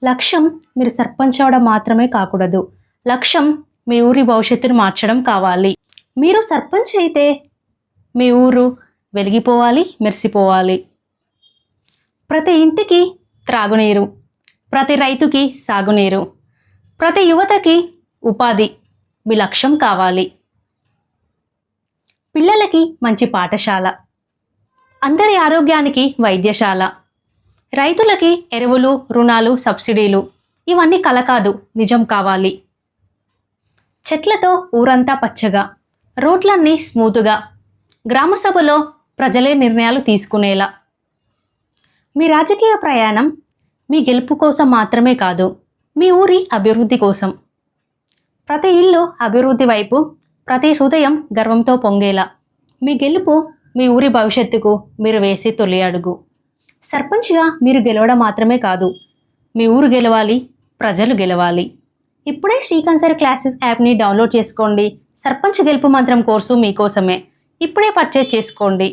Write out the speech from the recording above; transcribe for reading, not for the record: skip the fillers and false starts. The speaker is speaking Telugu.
లక్ష్యం మీరు సర్పంచ్ అవడం మాత్రమే కాకూడదు. లక్ష్యం మీ ఊరి భవిష్యత్తును మార్చడం కావాలి. మీరు సర్పంచ్ అయితే మీ ఊరు వెలిగిపోవాలి, మెరిసిపోవాలి. ప్రతి ఇంటికి త్రాగునీరు, ప్రతి రైతుకి సాగునీరు, ప్రతి యువతకి ఉపాధి మీ లక్ష్యం కావాలి. పిల్లలకి మంచి పాఠశాల, అందరి ఆరోగ్యానికి వైద్యశాల, రైతులకి ఎరువులు, రుణాలు, సబ్సిడీలు. ఇవన్నీ కల కాదు, నిజం కావాలి. చెట్లతో ఊరంతా పచ్చగా, రోడ్లన్నీ స్మూతుగా, గ్రామ సభలో ప్రజలే నిర్ణయాలు తీసుకునేలా. మీ రాజకీయ ప్రయాణం మీ గెలుపు కోసం మాత్రమే కాదు, మీ ఊరి అభివృద్ధి కోసం. ప్రతి ఇల్లు అభివృద్ధి వైపు, ప్రతి హృదయం గర్వంతో పొంగేలా. మీ గెలుపు మీ ఊరి భవిష్యత్తుకు మీరు వేసే తొలి అడుగు. సర్పంచ్గా మీరు గెలవడం మాత్రమే కాదు, మీ ఊరు గెలవాలి, ప్రజలు గెలవాలి. ఇప్పుడే శ్రీకన్సర్ క్లాసెస్ యాప్ని డౌన్లోడ్ చేసుకోండి. సర్పంచ్ గెలుపు మంత్రం కోర్సు మీకోసమే. ఇప్పుడే పర్చేజ్ చేసుకోండి.